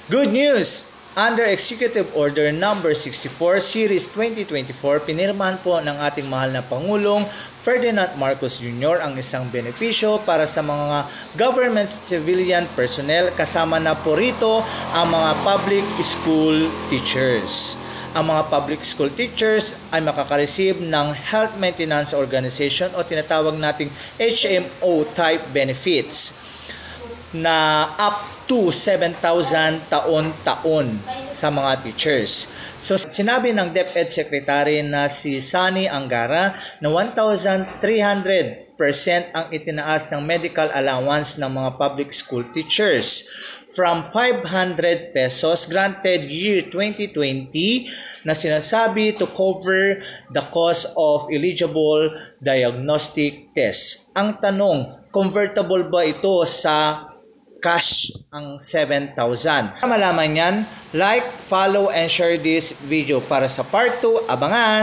Good news! Under Executive Order Number 64 Series 2024, pinirmahan po ng ating mahal na Pangulong Ferdinand Marcos Jr. ang isang benepisyo para sa mga government civilian personnel, kasama na po rito ang mga public school teachers. Ang mga public school teachers ay makaka-receive ng Health Maintenance Organization o tinatawag nating HMO type benefits na up to 7,000 taon-taon sa mga teachers. So sinabi ng DepEd Secretary na si Sani Angara na 1,300% ang itinaas ng medical allowance ng mga public school teachers from 500 pesos granted year 2020 na sinasabi to cover the cost of eligible diagnostic tests. Ang tanong, convertible ba ito sa cash ang 7,000? Para malaman yan, like, follow, and share this video. Para sa part 2, abangan!